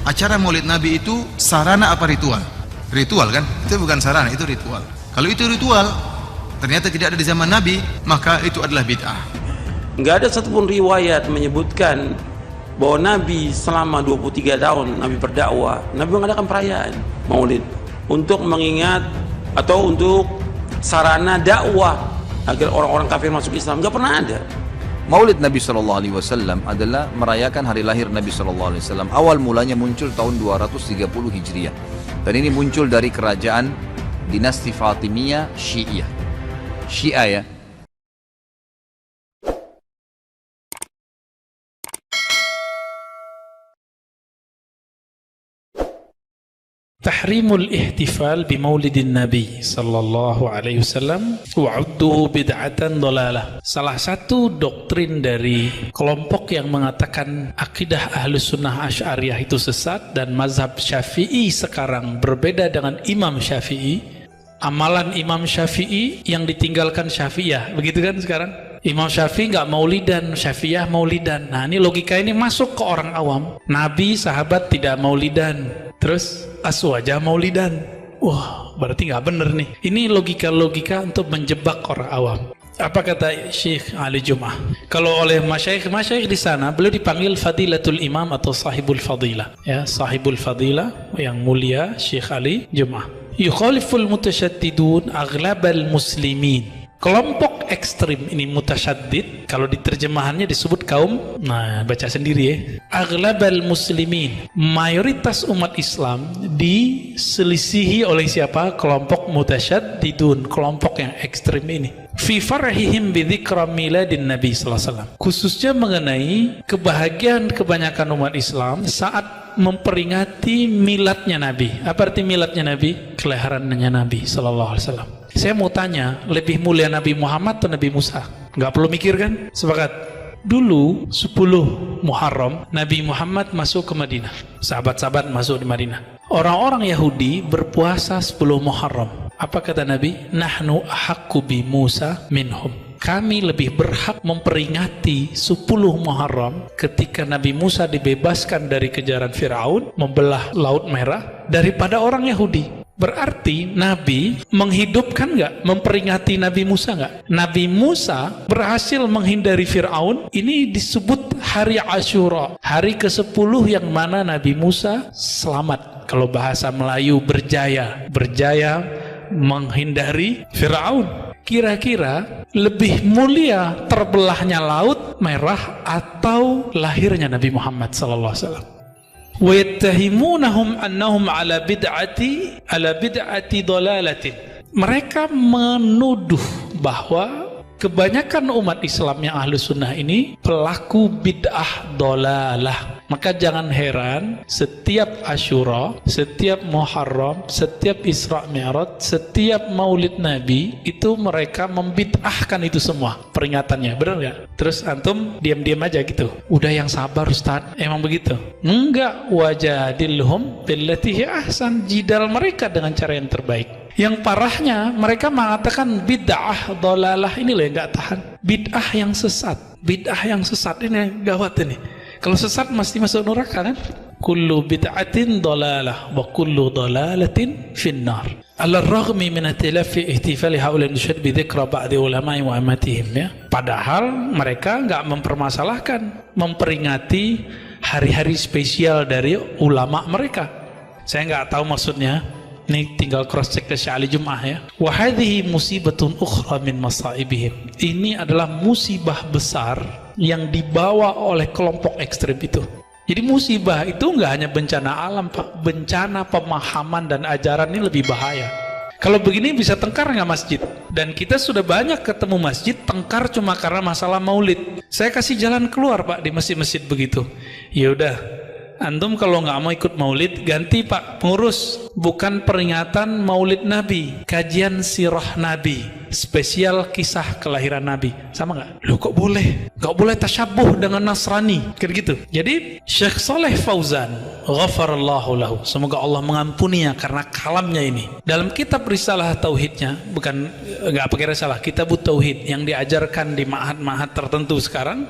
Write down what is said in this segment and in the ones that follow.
acara Maulid Nabi itu sarana apa ritual? Ritual kan? Itu bukan sarana, itu ritual. Kalau itu ritual ternyata tidak ada di zaman Nabi, maka itu adalah bid'ah. Nggak ada satupun riwayat menyebutkan bahwa Nabi selama 23 tahun Nabi berdakwah, Nabi mengadakan perayaan Maulid untuk mengingat atau untuk sarana dakwah agar orang-orang kafir masuk Islam. Nggak pernah ada. Maulid Nabi SAW adalah merayakan hari lahir Nabi SAW. Awal mulanya muncul tahun 230 Hijriah. Dan ini muncul dari kerajaan dinasti Fatimiyah Syiah. Syiah ya. Tahrimul ihtifal bimaulidin Nabi sallallahu alaihi wasallam wa'udduhu bid'atan dhalalah. Salah satu doktrin dari kelompok yang mengatakan akidah Ahlus Sunnah Asy'ariyah itu sesat dan mazhab Syafi'i sekarang berbeda dengan Imam Syafi'i. Amalan Imam Syafi'i yang ditinggalkan Syafi'iyah, begitu kan sekarang? Imam Syafi'i nggak maulidan, Syafi'iyah maulidan. Nah, ini logika ini masuk ke orang awam. Nabi, sahabat tidak maulidan, terus aswajah maulidan. Wah, berarti nggak bener nih. Ini logika-logika untuk menjebak orang awam. Apa kata Syekh Ali Jum'ah? Kalau oleh masyayikh di sana, beliau dipanggil Fadilatul Imam atau Sahibul Fadilah. Ya, Sahibul Fadilah yang mulia Syekh Ali Jum'ah. Yukhaliful mutasyaddidun aghlabal muslimin. Kelompok ekstrim ini mutasyaddid, kalau diterjemahannya disebut kaum, nah baca sendiri ya, aghlabal muslimin, mayoritas umat Islam diselisihi oleh siapa? Kelompok mutasyaddidun, kelompok yang ekstrim ini. Fi farahihim bidzikra miladin Nabi sallallahu alaihi wasallam, khususnya mengenai kebahagiaan kebanyakan umat Islam saat memperingati miladnya Nabi. Apa arti miladnya Nabi? Kelahirannya Nabi sallallahu alaihi wasallam. Saya mau tanya, lebih mulia Nabi Muhammad atau Nabi Musa? Nggak perlu mikir kan? Sepakat? Dulu 10 Muharram Nabi Muhammad masuk ke Madinah. Sahabat-sahabat masuk di Madinah. Orang-orang Yahudi berpuasa 10 Muharram. Apa kata Nabi? Nahnu ahaqqu bi Musa minhum. Kami lebih berhak memperingati 10 Muharram ketika Nabi Musa dibebaskan dari kejaran Firaun, membelah Laut Merah, daripada orang Yahudi. Berarti Nabi menghidupkan nggak, memperingati Nabi Musa nggak? Nabi Musa berhasil menghindari Fir'aun. Ini disebut hari Asyura, hari ke-10 yang mana Nabi Musa selamat. Kalau bahasa Melayu berjaya menghindari Fir'aun. Kira-kira lebih mulia terbelahnya Laut Merah atau lahirnya Nabi Muhammad SAW? وَيَتَّهِمُونَهُمْ أَنَّهُمْ عَلَى بِدْعَةِ ضَلَالَةٍ. Mereka menuduh bahwa kebanyakan umat Islam yang ahlu sunnah ini pelaku bid'ah dolalah. Maka jangan heran setiap Asyura, setiap Muharram, setiap Isra Mi'raj, setiap Maulid Nabi itu mereka membid'ahkan itu semua peringatannya. Benar nggak? Terus antum diam-diam aja gitu. Udah yang sabar Ustaz, emang begitu? Enggak. Wajadilhum billati hiya ahsan. Jidal mereka dengan cara yang terbaik. Yang parahnya mereka mengatakan bid'ah dolalah, ini loh yang nggak tahan. Bid'ah yang sesat, bid'ah yang sesat ini yang gawat ini. Kalau sesat mesti masuk neraka kan? Kullu bid'atin dolalah wa kullu dolalatin finnar. Al-raghmi min ihtifali haula nusyad bi dzikra ba'di ulama'i wa amatihim ya. Padahal mereka nggak mempermasalahkan memperingati hari-hari spesial dari ulama mereka. Saya nggak tahu maksudnya. Ini tinggal cross check ke Syekh Ali Jum'ah ya. Wa hadhihi musibatun ukhra min masaibihim. Ini adalah musibah besar yang dibawa oleh kelompok ekstrem itu. Jadi musibah itu nggak hanya bencana alam, Pak. Bencana pemahaman dan ajaran ini lebih bahaya. Kalau begini bisa tengkar nggak masjid? Dan kita sudah banyak ketemu masjid tengkar cuma karena masalah maulid. Saya kasih jalan keluar Pak di masjid-masjid begitu. Ya udah, antum kalau nggak mau ikut maulid, ganti Pak pengurus. Bukan peringatan maulid Nabi, kajian sirah Nabi, spesial kisah kelahiran Nabi. Sama nggak? Loh kok boleh? Nggak boleh tasyabuh dengan Nasrani, kayak gitu. Jadi Syekh Saleh Fauzan, ghafarallahu lahu, semoga Allah mengampuninya karena kalamnya ini. Dalam kitab risalah tauhidnya, bukan nggak pakai risalah, kitab tauhid yang diajarkan di ma'had-ma'had tertentu sekarang,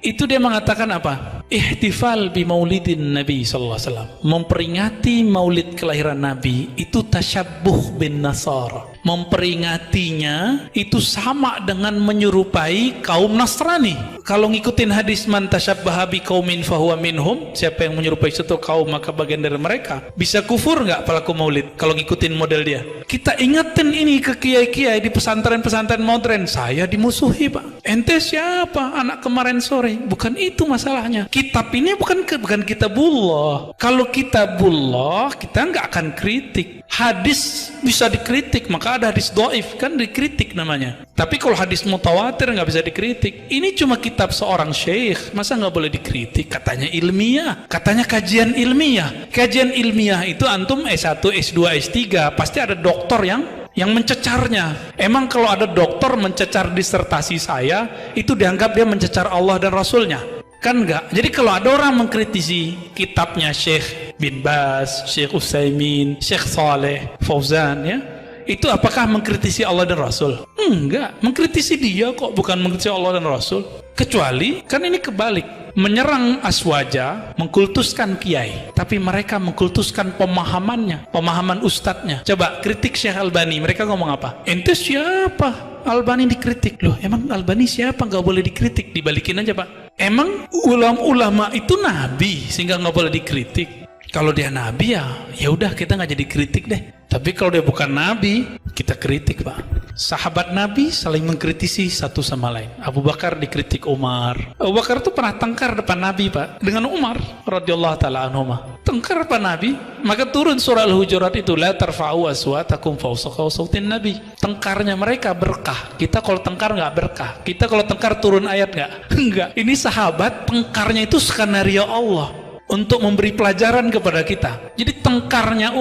itu dia mengatakan apa? ihtifal bi maulidin Nabi sallallahu alaihi wasallam, memperingati maulid kelahiran Nabi itu tasyabbuh bin Nasara. Memperingatinya itu sama dengan menyerupai kaum Nasrani. Kalau ngikutin hadis man tasyabbaha bi qaumin fahuwa minhum, siapa yang menyerupai suatu kaum maka bagian dari mereka. Bisa kufur nggak pelaku maulid kalau ngikutin model dia? Kita ingetin ini ke kiai-kiai di pesantren-pesantren modern. Saya dimusuhi, Pak. Ente siapa? Anak kemarin sore. Bukan itu masalahnya. Kitab ini bukan kitabullah. Kalau kitabullah kita nggak akan kritik. Hadis bisa dikritik, maka ada hadis dhaif kan dikritik namanya. Tapi kalau hadis mutawatir nggak bisa dikritik. Ini cuma kitab seorang syekh, masa nggak boleh dikritik? Katanya ilmiah, katanya kajian ilmiah. Kajian ilmiah itu antum S1, S2, S3 pasti ada doktor yang mencecarnya. Emang kalau ada dokter mencecar disertasi saya, itu dianggap dia mencecar Allah dan Rasulnya? Kan enggak. Jadi kalau ada orang mengkritisi kitabnya Syekh bin Baz, Syekh Utsaimin, Syekh Saleh Fauzan, ya, itu apakah mengkritisi Allah dan Rasul? Enggak, mengkritisi dia kok, bukan mengkritisi Allah dan Rasul. Kecuali kan ini kebalik, menyerang aswaja, mengkultuskan kiai, tapi mereka mengkultuskan pemahamannya, pemahaman ustadznya. Coba kritik Syekh Albani, mereka ngomong apa? Ente siapa? Albani dikritik. Loh, emang Albani siapa? Nggak boleh dikritik, dibalikin aja, Pak. Emang ulama itu nabi sehingga nggak boleh dikritik? Kalau dia nabi ya udah kita nggak jadi kritik deh. Tapi kalau dia bukan nabi, kita kritik, Pak. Sahabat Nabi saling mengkritisi satu sama lain. Abu Bakar dikritik Umar. Abu Bakar itu pernah tengkar depan Nabi, Pak, dengan Umar radhiyallahu taala anhuma. Tengkar depan Nabi, maka turun surah Al-Hujurat itu, la tarfa'u aswatakum fawqa sautin Nabi. Tengkarnya mereka berkah. Kita kalau tengkar nggak berkah. Kita kalau tengkar turun ayat nggak? Enggak. Ini sahabat tengkarnya itu skenario Allah untuk memberi pelajaran kepada kita. Jadi tengkarnya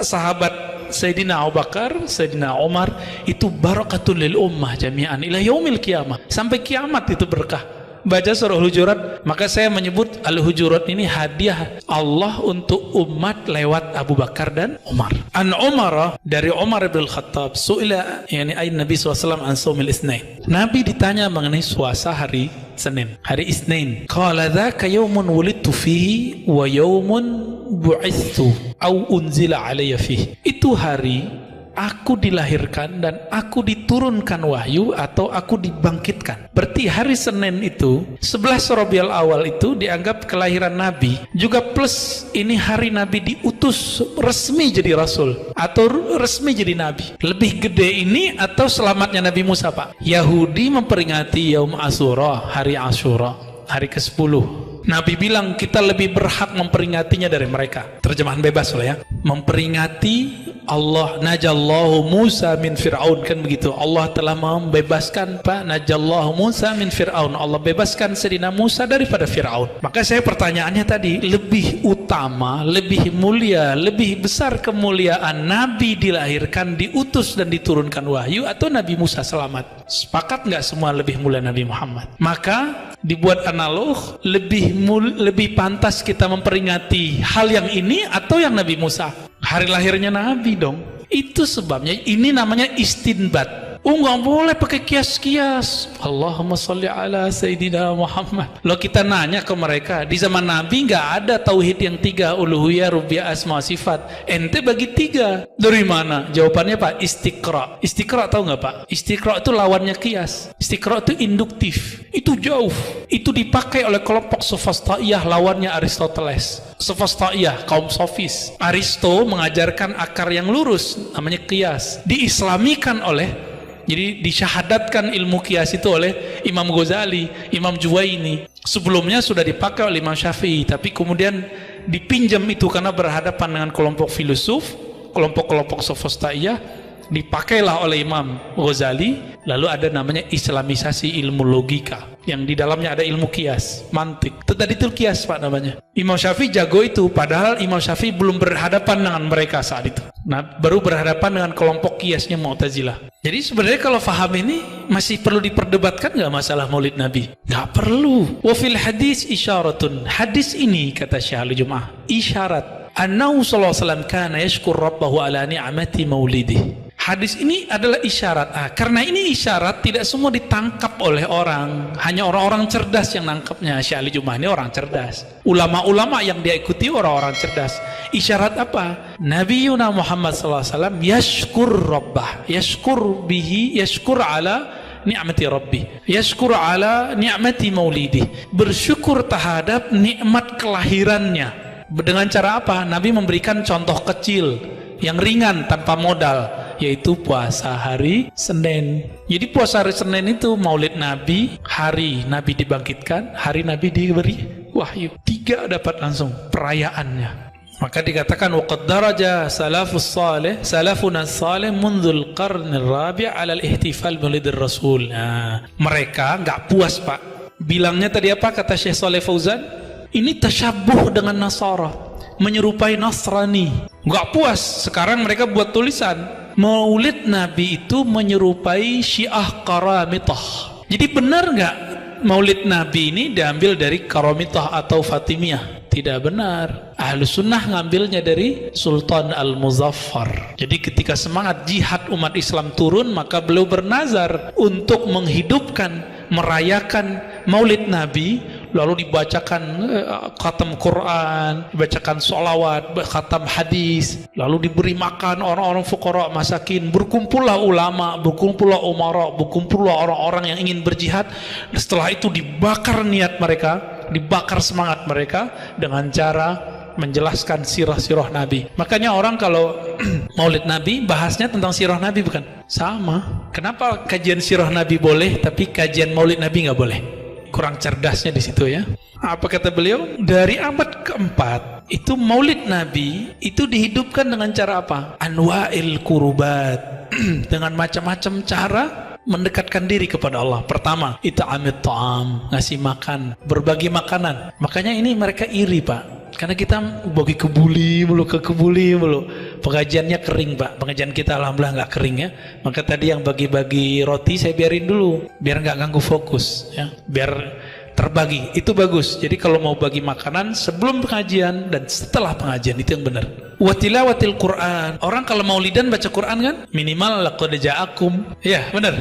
sahabat Sayyidina Abu Bakar, Sayyidina Umar itu barakatul lil ummah jami'an ila yaumil qiyamah. Sampai kiamat itu berkah. Baca surah Al-Hujurat, maka saya menyebut Al-Hujurat ini hadiah Allah untuk umat lewat Abu Bakar dan Umar. An Umar, dari Umar bin Khattab, su'ila yani ayin Nabi SAW an saumil isnain. Nabi ditanya mengenai puasa hari Senin, hari Isnin. Qala dzaka yaumun wulidtu fihi wa yaumun bu'ithu au unzila alayya fihi. Itu hari aku dilahirkan dan aku diturunkan wahyu atau aku dibangkitkan. Berarti hari Senin itu 11 Rabiul Awal itu dianggap kelahiran Nabi, juga plus ini hari Nabi diutus resmi jadi Rasul atau resmi jadi Nabi. Lebih gede ini atau selamatnya Nabi Musa, Pak? Yahudi memperingati Yaum Asyura, hari Asyura, hari ke-10. Nabi bilang kita lebih berhak memperingatinya dari mereka. Terjemahan bebas lah ya. Memperingati Allah, najallahu Musa min Fir'aun, kan begitu. Allah telah membebaskan, Pak, najallahu Musa min Fir'aun. Allah bebaskan Sayyidina Musa daripada Fir'aun. Maka saya pertanyaannya tadi, lebih utama, lebih mulia, lebih besar kemuliaan Nabi dilahirkan, diutus dan diturunkan wahyu atau Nabi Musa selamat? Sepakat nggak semua lebih mulia Nabi Muhammad? Maka dibuat analog, lebih pantas kita memperingati hal yang ini atau yang Nabi Musa? Hari lahirnya Nabi dong. Itu sebabnya ini namanya istinbat. Nggak boleh pakai kias-kias. Allahumma sholli ala Sayyidina Muhammad. Loh, kita nanya ke mereka, di zaman Nabi nggak ada tauhid yang 3, uluhiyah, rububiyah, asma, sifat. Ente bagi 3. Dari mana? Jawabannya, Pak, istiqra. Istiqra tahu nggak, Pak? Istiqra itu lawannya kias. Istiqra itu induktif. Itu jauh. Itu dipakai oleh kelompok sofastaiyah, lawannya Aristoteles. Sofastaiyah, kaum sofis. Aristo mengajarkan akar yang lurus, namanya kias. Diislamikan oleh, jadi disyahadatkan ilmu kias itu oleh Imam Ghazali, Imam Juwaini. Sebelumnya sudah dipakai oleh Imam Syafi'i, tapi kemudian dipinjam itu karena berhadapan dengan kelompok filosof, kelompok-kelompok sofastaiyah, dipakailah oleh Imam Ghazali. Lalu ada namanya islamisasi ilmu logika, yang di dalamnya ada ilmu kias, mantik. Itu tadi itu kias, Pak, namanya. Imam Syafi'i jago itu, padahal Imam Syafi'i belum berhadapan dengan mereka saat itu. Nah, baru berhadapan dengan kelompok kiasnya Mu'tazilah. Jadi sebenarnya kalau faham ini masih perlu diperdebatkan nggak masalah Maulid Nabi? Nggak perlu. Wa fil hadis isyaratun. Hadis ini, kata Syekh Al-Jum'ah, isyarat. Annahu sallallahu alaihi wasallam kana yashkur rabbahu ala ni'mati maulidih. Hadis ini adalah isyarat. Karena ini isyarat, tidak semua ditangkap oleh orang. Hanya orang-orang cerdas yang nangkapnya. Syekh Ali Jum'ah ini orang cerdas. Ulama-ulama yang dia ikuti orang-orang cerdas. Isyarat apa? Nabi Yuna Muhammad SAW yashkur rabbah. Yashkur bihi, yashkur ala ni'mati rabbi. Yashkur ala ni'mati maulidih. Bersyukur terhadap nikmat kelahirannya. Dengan cara apa? Nabi memberikan contoh kecil yang ringan tanpa modal, yaitu puasa hari Senin. Jadi puasa hari Senin itu maulid Nabi, hari Nabi dibangkitkan, hari Nabi diberi wahyu. 3 dapat langsung perayaannya. Maka dikatakan waqad daraja salafuna salih mundzul qarnir rabi' 'ala al-ihtifal maulidir rasul. Nah, mereka enggak puas, Pak. Bilangnya tadi apa kata Syekh Shalih Fauzan? Ini tasyabuh dengan Nasara, menyerupai Nasrani. Enggak puas, sekarang mereka buat tulisan maulid Nabi itu menyerupai Syiah Karamitah. Jadi benar enggak maulid Nabi ini diambil dari Karamitah atau Fatimiyah? Tidak benar. Ahlus Sunnah ngambilnya dari Sultan Al-Muzaffar. Jadi ketika semangat jihad umat Islam turun, maka beliau bernazar untuk menghidupkan, merayakan maulid Nabi, lalu dibacakan khatam Quran, dibacakan sholawat, khatam hadis, lalu diberi makan orang-orang fuqara masakin, berkumpullah ulama, berkumpullah umara, berkumpullah orang-orang yang ingin berjihad. Setelah itu dibakar niat mereka, dibakar semangat mereka dengan cara menjelaskan sirah-sirah Nabi. Makanya orang kalau maulid Nabi bahasnya tentang sirah Nabi, bukan? Sama. Kenapa kajian sirah Nabi boleh tapi kajian maulid Nabi nggak boleh? Kurang cerdasnya di situ ya. Apa kata beliau? Dari abad keempat itu maulid Nabi itu dihidupkan dengan cara apa? Anwa'il kurubat. Dengan macam-macam cara mendekatkan diri kepada Allah. Pertama, ita'amit ta'am, ngasih makan, berbagi makanan. Makanya ini mereka iri, Pak, karena kita bagi kebuli mulu, pengajiannya kering, Pak. Pengajian kita alhamdulillah nggak kering ya. Maka tadi yang bagi-bagi roti saya biarin dulu, biar nggak ganggu fokus ya, biar terbagi. Itu bagus. Jadi kalau mau bagi makanan sebelum pengajian dan setelah pengajian, itu yang benar. Wa tilawatil Quran. Orang kalau maulidan baca Quran kan minimal laqad ja'akum. Ya, benar.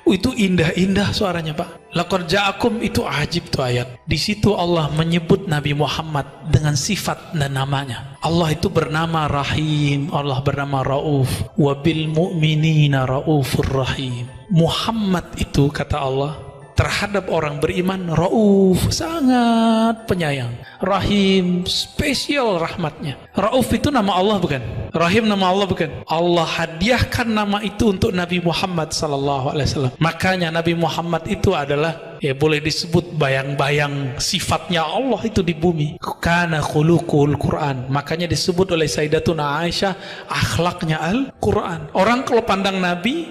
Itu indah-indah suaranya, Pak. Laqad ja'akum itu ajib tuh ayat. Di situ Allah menyebut Nabi Muhammad dengan sifat dan namanya. Allah itu bernama Rahim, Allah bernama Rauf. Wa bil mu'minina raufur rahim. Muhammad itu kata Allah terhadap orang beriman Rauf, sangat penyayang. Rahim, spesial rahmatnya. Rauf itu nama Allah bukan? Rahim nama Allah bukan? Allah hadiahkan nama itu untuk Nabi Muhammad SAW. Makanya Nabi Muhammad itu adalah, ya boleh disebut bayang-bayang sifatnya Allah itu di bumi. Kana khuluqul Quran. Makanya disebut oleh Sayyidatuna Aisyah akhlaknya Al-Quran. Orang kalau pandang Nabi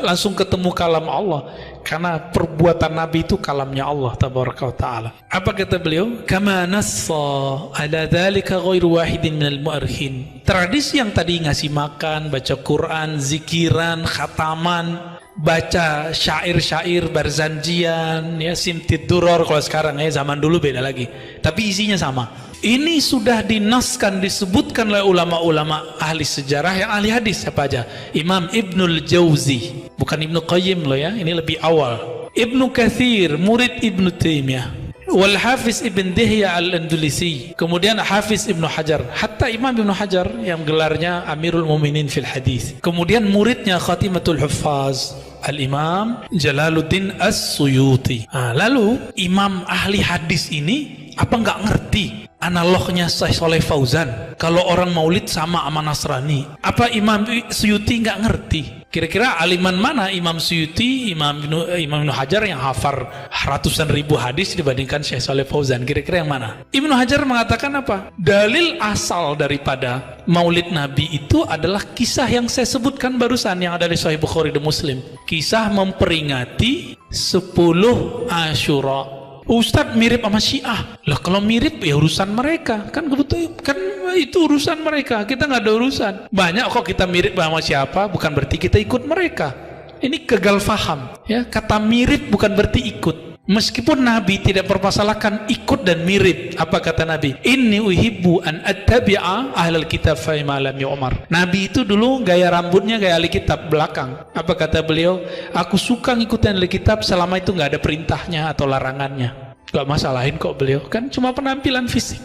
langsung ketemu kalam Allah, karena perbuatan Nabi itu kalamnya Allah tabaraka wa ta'ala. Apa kata beliau? Kama nassa ala dhalika ghairu wahidin minal mu'arikhin. Tradisi yang tadi ngasih makan, baca Quran, zikiran, khataman, baca syair-syair, barzanjian, ya simtid duror kalau sekarang ya, zaman dulu beda lagi. Tapi isinya sama. Ini sudah dinaskan, disebutkan oleh ulama-ulama ahli sejarah yang ahli hadis. Siapa aja? Imam Ibnul Jauzi, bukan Ibnu Qayyim loh ya, ini lebih awal. Ibnu Katsir, murid Ibnu Taimiyah. Wal Hafiz Ibn Dihya Al-Andalusi. Kemudian Hafiz Ibnu Hajar. Hatta Imam Ibnu Hajar yang gelarnya Amirul Muminin fil Hadis. Kemudian muridnya Khatimatul Huffaz Al-Imam Jalaluddin As-Suyuti. Lalu imam ahli hadis ini apa nggak ngerti analognya Syekh Shalih Fauzan kalau orang maulid sama Nasrani? Apa Imam Suyuti nggak ngerti? Kira-kira aliman mana Imam Suyuti, Imam Ibnu Hajar yang hafal ratusan ribu hadis dibandingkan Syekh Shalih Fauzan? Kira-kira yang mana? Ibnu Hajar mengatakan apa? Dalil asal daripada maulid Nabi itu adalah kisah yang saya sebutkan barusan yang ada di Sahih Bukhari dan Muslim. Kisah memperingati 10 Asyura. Ustadz mirip sama Syiah. Lah kalau mirip ya urusan mereka. Kan kebetulan kan itu urusan mereka. Kita nggak ada urusan. Banyak kok kita mirip sama siapa, bukan berarti kita ikut mereka. Ini gagal faham. Ya, kata mirip bukan berarti ikut. Meskipun Nabi tidak permasalahkan ikut dan mirip. Apa kata Nabi? Inni uhibbu an attabi'a ahlal kitab fa ma lam yu'mar. Nabi itu dulu gaya rambutnya gaya ahli kitab belakang. Apa kata beliau? Aku suka ngikutin ahli kitab selama itu nggak ada perintahnya atau larangannya. Gak masalahin kok beliau, kan cuma penampilan fisik.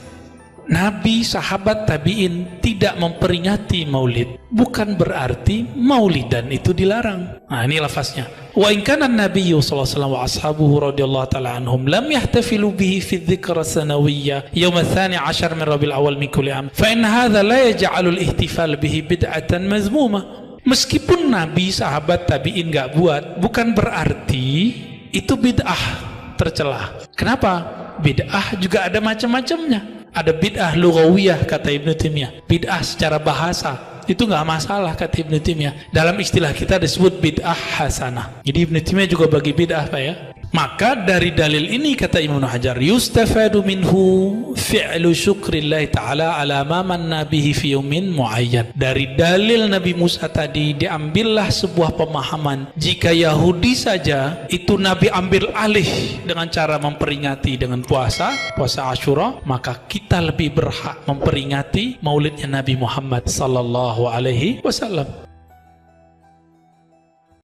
Nabi, sahabat, tabi'in tidak memperingati maulid. Bukan berarti maulidan itu dilarang. Nah, ini lafaznya. Wa in kana an-nabiyyu sallallahu alaihi wasallam wa ashabuhu radhiyallahu ta'ala anhum lam yahtafilu bihi fi dzikra sanawiyya yawm ats-tsani 'ashar min Rabiul Awwal min kulli 'am. Fa in hadza la yaj'alu al-ihtifal bihi bid'atan mazmumah. Meskipun Nabi, sahabat, tabi'in enggak buat, bukan berarti itu bid'ah tercela. Kenapa? Bid'ah juga ada macam-macamnya. Ada bid'ah lughawiyah kata Ibnu Taimiyah, bid'ah secara bahasa itu nggak masalah kata Ibnu Taimiyah. Dalam istilah kita disebut bid'ah hasanah. Jadi Ibnu Taimiyah juga bagi bid'ah, Pak ya. Maka dari dalil ini kata Ibnu Hajar, yustafadu minhu fi'lu syukrillahi ta'ala ala ma manna bihi fi yaumin muayyan. Dari dalil Nabi Musa tadi diambillah sebuah pemahaman, jika Yahudi saja itu Nabi ambil alih dengan cara memperingati dengan puasa Asyura, maka kita lebih berhak memperingati maulidnya Nabi Muhammad sallallahu alaihi wasallam.